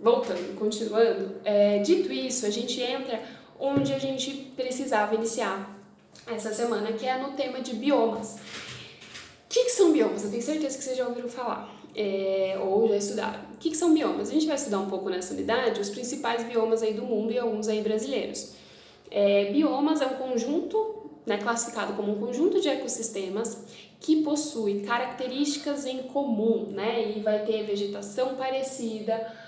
voltando, continuando, dito isso, a gente entra onde a gente precisava iniciar essa semana, que é no tema de biomas. O que são biomas? Eu tenho certeza que vocês já ouviram falar, ou já estudaram. O que são biomas? A gente vai estudar um pouco nessa unidade os principais biomas aí do mundo e alguns aí brasileiros. Biomas é um conjunto, né, classificado como um conjunto de ecossistemas que possui características em comum, né, e vai ter vegetação parecida,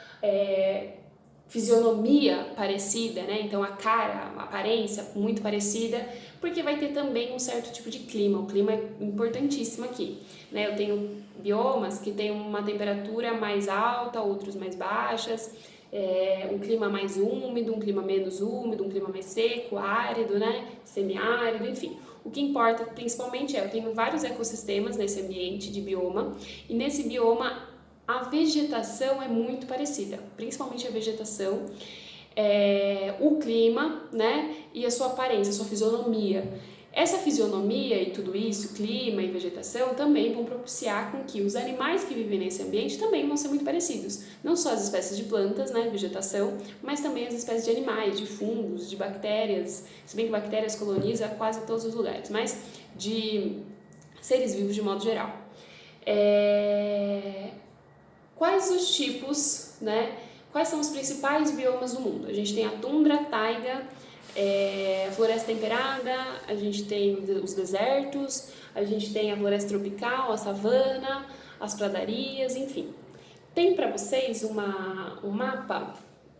fisionomia parecida, né? Então a cara, a aparência muito parecida, porque vai ter também um certo tipo de clima. O clima é importantíssimo aqui, né? Eu tenho biomas que têm uma temperatura mais alta, outros mais baixas, um clima mais úmido, um clima menos úmido, um clima mais seco, árido, né? Semiárido, enfim. O que importa principalmente eu tenho vários ecossistemas nesse ambiente de bioma, e nesse bioma a vegetação é muito parecida, principalmente a vegetação, o clima, né, e a sua aparência, a sua fisionomia. Essa fisionomia e tudo isso, clima e vegetação, também vão propiciar com que os animais que vivem nesse ambiente também vão ser muito parecidos. Não só as espécies de plantas, né, vegetação, mas também as espécies de animais, de fungos, de bactérias, se bem que bactérias colonizam quase todos os lugares, mas de seres vivos de modo geral. Quais os tipos, né? Quais são os principais biomas do mundo? A gente tem a tundra, taiga, floresta temperada, a gente tem os desertos, a gente tem a floresta tropical, a savana, as pradarias, enfim. Tem para vocês um mapa?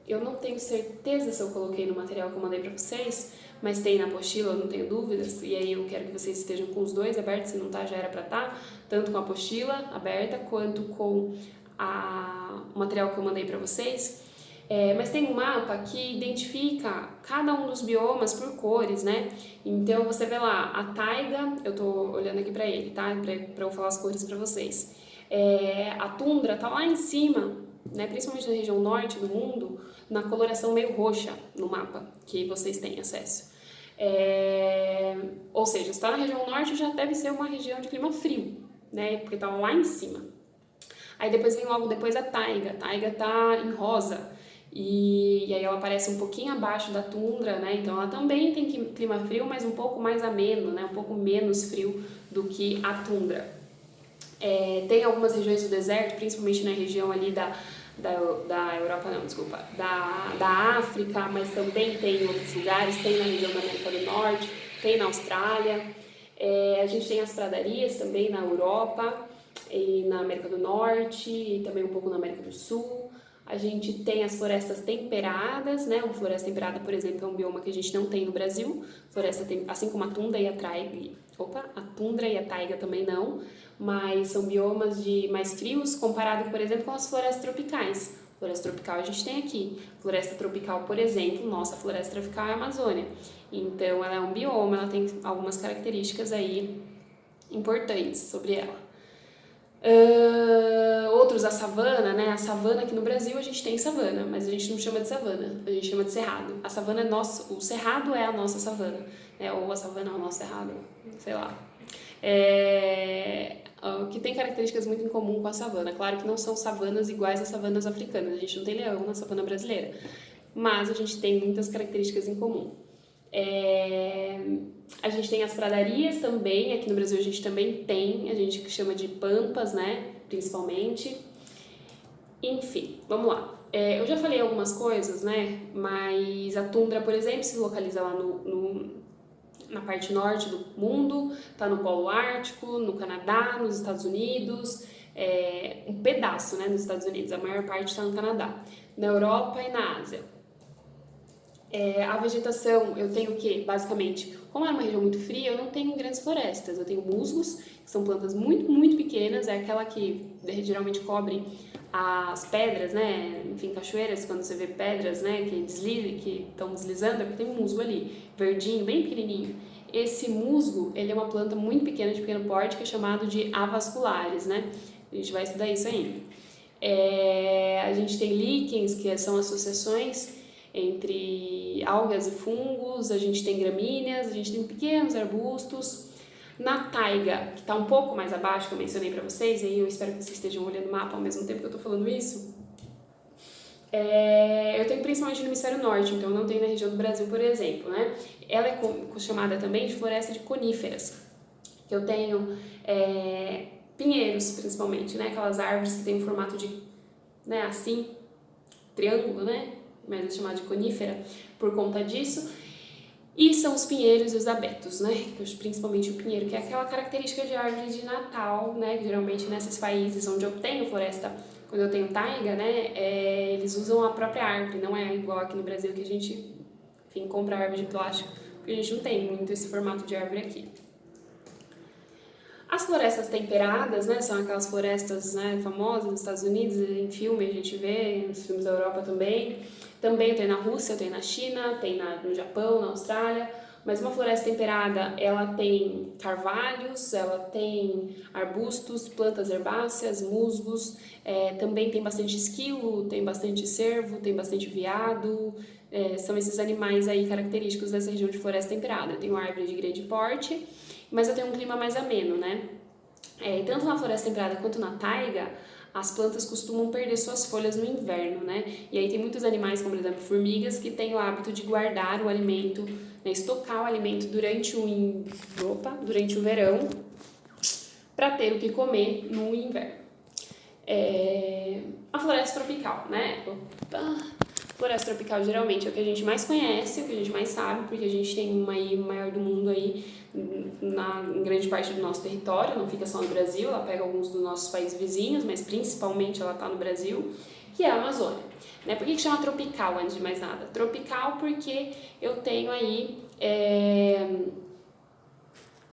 Eu não tenho certeza se eu coloquei no material que eu mandei para vocês, mas tem na apostila, eu não tenho dúvidas, e aí eu quero que vocês estejam com os dois abertos, se não tá, já era para estar, tanto com a apostila aberta quanto com o material que eu mandei para vocês. Mas tem um mapa que identifica cada um dos biomas por cores, né? Então você vê lá, a taiga, eu tô olhando aqui para ele, tá? Para eu falar as cores para vocês. A tundra tá lá em cima, né? Principalmente na região norte do mundo, na coloração meio roxa no mapa, que vocês têm acesso. Ou seja, se está na região norte já deve ser uma região de clima frio, né? Porque tá lá em cima. Aí depois vem logo depois a taiga tá em rosa, e aí ela aparece um pouquinho abaixo da tundra, né? Então ela também tem clima frio, mas um pouco mais ameno, né? Um pouco menos frio do que a tundra. Tem algumas regiões do deserto, principalmente na região ali da Europa, não, desculpa, da África, mas também tem em outros lugares, tem na região da América do Norte, tem na Austrália. A gente tem as pradarias também na Europa e na América do Norte e também um pouco na América do Sul. A gente tem as florestas temperadas, né? Uma floresta temperada, por exemplo, é um bioma que a gente não tem no Brasil. Assim como a tundra e a taiga, a tundra e a taiga também não, mas são biomas mais frios comparado, por exemplo, com as florestas tropicais. Floresta tropical a gente tem aqui. Floresta tropical, por exemplo, nossa floresta tropical é a Amazônia. Então ela é um bioma, ela tem algumas características aí importantes sobre ela. Outros, a savana, né? A savana aqui no Brasil a gente tem savana, mas a gente não chama de savana, a gente chama de cerrado. A savana é nosso, o cerrado é a nossa savana, né? Ou a savana é o nosso cerrado, sei lá. Que tem características muito em comum com a savana. Claro que não são savanas iguais às savanas africanas, a gente não tem leão na savana brasileira, mas a gente tem muitas características em comum. A gente tem as pradarias também, aqui no Brasil a gente também tem, a gente chama de pampas, né, principalmente. Enfim, vamos lá. Eu já falei algumas coisas, né, mas a tundra, por exemplo, se localiza lá na parte norte do mundo, tá no Polo Ártico, no Canadá, nos Estados Unidos, um pedaço, né, nos Estados Unidos, a maior parte está no Canadá, na Europa e na Ásia. A vegetação, eu tenho o quê? Basicamente, como é uma região muito fria, eu não tenho grandes florestas, eu tenho musgos, que são plantas muito, muito pequenas, é aquela que geralmente cobre as pedras, né? Enfim, cachoeiras, quando você vê pedras, né, que estão deslizando, é porque tem um musgo ali, verdinho, bem pequenininho. Esse musgo, ele é uma planta muito pequena, de pequeno porte, que é chamado de avasculares, né? A gente vai estudar isso ainda. A gente tem líquens, que são associações entre algas e fungos, a gente tem gramíneas, a gente tem pequenos arbustos. Na taiga, que está um pouco mais abaixo, que eu mencionei para vocês, e aí eu espero que vocês estejam olhando o mapa ao mesmo tempo que eu estou falando isso, Eu tenho principalmente no hemisfério norte, então não tem na região do Brasil, por exemplo, né? Ela é chamada também de floresta de coníferas, que eu tenho pinheiros, principalmente, né? Aquelas árvores que têm um formato de, né, assim, triângulo, né? Mas é chamado de conífera por conta disso. E são os pinheiros e os abetos, né? Principalmente o pinheiro, que é aquela característica de árvore de Natal, né? Que geralmente nesses países onde eu tenho floresta, quando eu tenho taiga, né? Eles usam a própria árvore, não é igual aqui no Brasil que a gente, enfim, compra árvore de plástico, porque a gente não tem muito esse formato de árvore aqui. As florestas temperadas, né, são aquelas florestas, né, famosas nos Estados Unidos, em filme a gente vê, nos filmes da Europa também. Também tem na Rússia, tem na China, tem no Japão, na Austrália. Mas uma floresta temperada, ela tem carvalhos, ela tem arbustos, plantas herbáceas, musgos, também tem bastante esquilo, tem bastante cervo, tem bastante veado. São esses animais aí característicos dessa região de floresta temperada. Eu tenho árvore de grande porte, mas eu tenho um clima mais ameno, né? Tanto na floresta temperada quanto na taiga, as plantas costumam perder suas folhas no inverno, né? E aí tem muitos animais, como por exemplo formigas, que têm o hábito de guardar o alimento, né, estocar o alimento durante o verão, para ter o que comer no inverno. A floresta tropical, né? Floresta tropical geralmente é o que a gente mais conhece, o que a gente mais sabe, porque a gente tem uma aí maior do mundo aí em grande parte do nosso território, não fica só no Brasil, ela pega alguns dos nossos países vizinhos, mas principalmente ela está no Brasil, que é a Amazônia. Né? Por que chama tropical, antes de mais nada? Tropical porque eu tenho aí